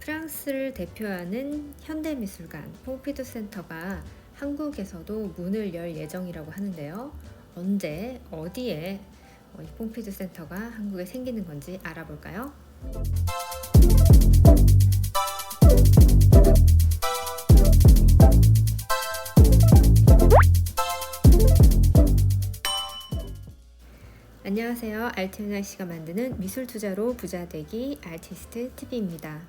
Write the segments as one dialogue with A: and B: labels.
A: 프랑스를 대표하는 현대미술관 퐁피두 센터가 한국에서도 문을 열 예정이라고 하는데요. 언제, 어디에 이 퐁피두 센터가 한국에 생기는 건지 알아볼까요? 안녕하세요. 알티문학 씨가 만드는 미술 투자로 부자 되기 아티스트 TV입니다.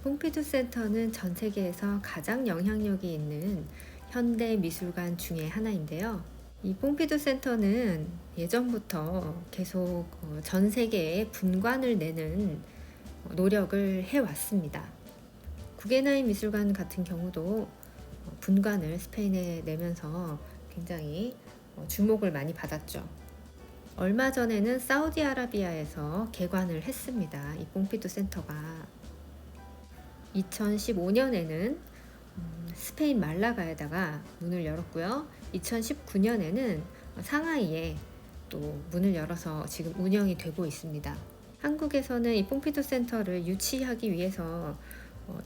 A: 퐁피두 센터는 전 세계에서 가장 영향력이 있는 현대 미술관 중에 하나인데요. 이 퐁피두 센터는 예전부터 계속 전 세계에 분관을 내는 노력을 해왔습니다. 구겐하임 미술관 같은 경우도 분관을 스페인에 내면서 굉장히 주목을 많이 받았죠. 얼마 전에는 사우디아라비아에서 개관을 했습니다. 이 퐁피두 센터가 2015년에는 스페인 말라가에다가 문을 열었고요. 2019년에는 상하이에 또 문을 열어서 지금 운영이 되고 있습니다. 한국에서는 이 퐁피두 센터를 유치하기 위해서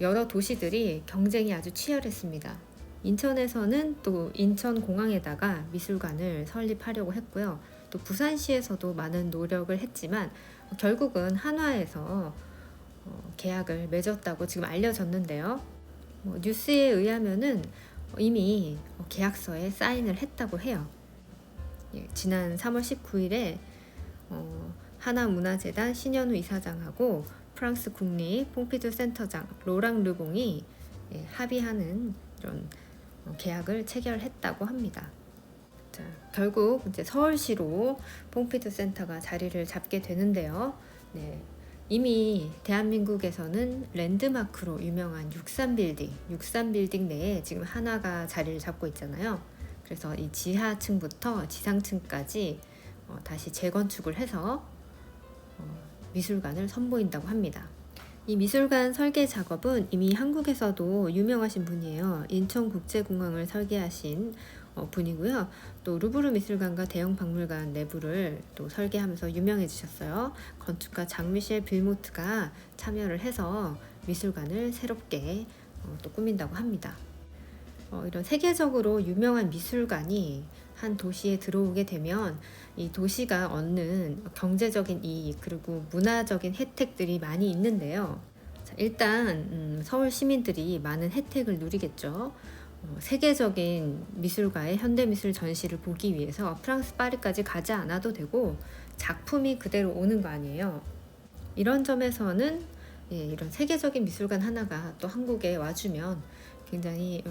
A: 여러 도시들이 경쟁이 아주 치열했습니다. 인천에서는 또 인천공항에다가 미술관을 설립하려고 했고요. 또 부산시에서도 많은 노력을 했지만 결국은 한화에서 계약을 맺었다고 지금 알려졌는데요. 뉴스에 의하면은 이미 계약서에 사인을 했다고 해요. 지난 3월 19일에 하나문화재단 신현우 이사장하고 프랑스 국립 퐁피두 센터장 로랑 르봉이 합의하는 이런 계약을 체결했다고 합니다. 자, 결국 이제 서울시로 퐁피두 센터가 자리를 잡게 되는데요. 이미 대한민국에서는 랜드마크로 유명한 63빌딩 내에 지금 하나가 자리를 잡고 있잖아요. 그래서 이 지하층부터 지상층까지 다시 재건축을 해서 미술관을 선보인다고 합니다. 이 미술관 설계 작업은 이미 한국에서도 유명하신 분이에요. 인천국제공항을 설계하신 분이고요. 또 루브르 미술관과 대형 박물관 내부를 또 설계하면서 유명해지셨어요. 건축가 장미셸 빌모트가 참여를 해서 미술관을 새롭게 또 꾸민다고 합니다. 이런 세계적으로 유명한 미술관이 한 도시에 들어오게 되면 이 도시가 얻는 경제적인 이익 그리고 문화적인 혜택들이 많이 있는데요. 자, 일단 서울 시민들이 많은 혜택을 누리겠죠. 세계적인 미술가의 현대미술 전시를 보기 위해서 프랑스 파리까지 가지 않아도 되고 작품이 그대로 오는 거 아니에요. 이런 점에서는 이런 세계적인 미술관 하나가 또 한국에 와주면 굉장히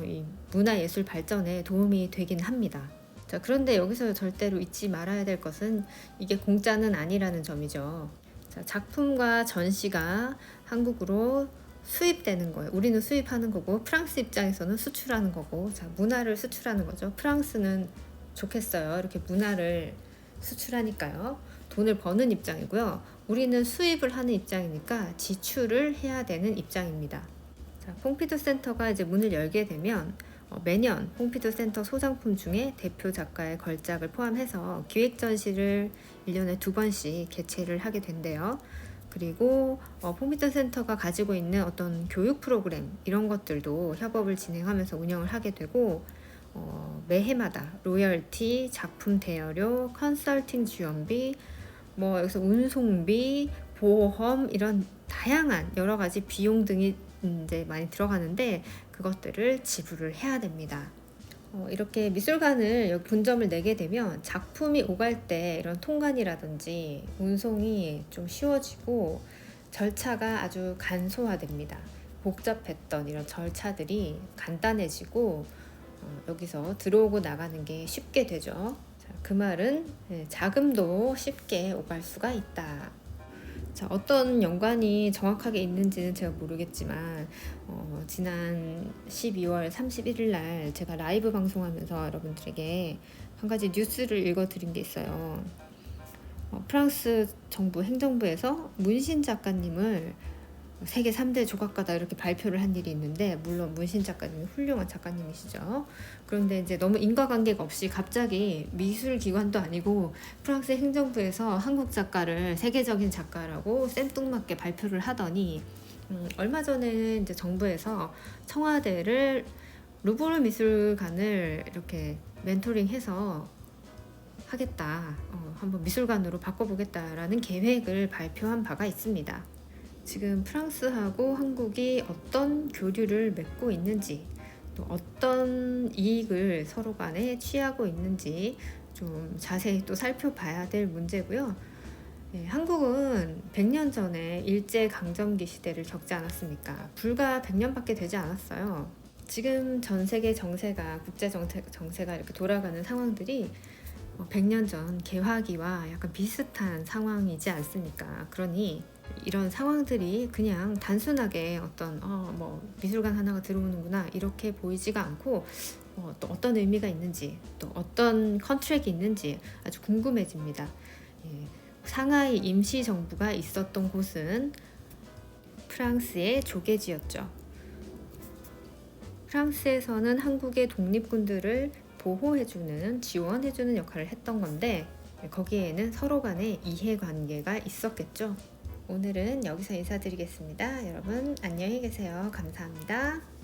A: 문화예술 발전에 도움이 되긴 합니다. 자, 그런데 여기서 절대로 잊지 말아야 될 것은 이게 공짜는 아니라는 점이죠. 자, 작품과 전시가 한국으로 수입되는 거예요. 우리는 수입하는 거고 프랑스 입장에서는 수출하는 거고, 자, 문화를 수출하는 거죠. 프랑스는 좋겠어요. 이렇게 문화를 수출하니까요. 돈을 버는 입장이고요. 우리는 수입을 하는 입장이니까 지출을 해야 되는 입장입니다. 자, 퐁피두 센터가 이제 문을 열게 되면 매년 퐁피두 센터 소장품 중에 대표 작가의 걸작을 포함해서 기획 전시를 1년에 2번씩 개최를 하게 된대요. 그리고 퐁피두 센터가 가지고 있는 어떤 교육 프로그램 이런 것들도 협업을 진행하면서 운영을 하게 되고 매해마다 로열티, 작품 대여료, 컨설팅 지원비, 여기서 운송비, 보험 이런 다양한 여러 가지 비용 등이 이제 많이 들어가는데 그것들을 지불을 해야 됩니다. 이렇게 미술관을 여기 분점을 내게 되면 작품이 오갈 때 이런 통관이라든지 운송이 좀 쉬워지고 절차가 아주 간소화됩니다. 복잡했던 이런 절차들이 간단해지고 여기서 들어오고 나가는 게 쉽게 되죠. 자, 그 말은 자금도 쉽게 오갈 수가 있다. 자, 어떤 연관이 정확하게 있는지는 제가 모르겠지만 지난 12월 31일 날 제가 라이브 방송하면서 여러분들에게 한 가지 뉴스를 읽어드린 게 있어요. 프랑스 정부 행정부에서 문신 작가님을 세계 3대 조각가다 이렇게 발표를 한 일이 있는데, 물론 문신 작가님이 훌륭한 작가님이시죠. 그런데 이제 너무 인과관계가 없이 갑자기 미술기관도 아니고 프랑스 행정부에서 한국 작가를 세계적인 작가라고 생뚱맞게 발표를 하더니 얼마 전에 이제 정부에서 청와대를 루브르 미술관을 이렇게 멘토링해서 하겠다, 한번 미술관으로 바꿔보겠다라는 계획을 발표한 바가 있습니다. 지금 프랑스하고 한국이 어떤 교류를 맺고 있는지, 또 어떤 이익을 서로 간에 취하고 있는지 좀 자세히 또 살펴봐야 될 문제고요. 한국은 100년 전에 일제강점기 시대를 겪지 않았습니까? 불과 100년밖에 되지 않았어요. 지금 전 세계 정세가, 국제 정세가 이렇게 돌아가는 상황들이 100년 전 개화기와 약간 비슷한 상황이지 않습니까? 그러니 이런 상황들이 그냥 단순하게 어떤 뭐 미술관 하나가 들어오는구나 이렇게 보이지가 않고 또 어떤 의미가 있는지, 또 어떤 컨트랙이 있는지 아주 궁금해집니다. 상하이 임시정부가 있었던 곳은 프랑스의 조개지였죠. 프랑스에서는 한국의 독립군들을 보호해주는, 지원해주는 역할을 했던 건데 거기에는 서로 간의 이해관계가 있었겠죠. 오늘은 여기서 인사드리겠습니다. 여러분 안녕히 계세요. 감사합니다.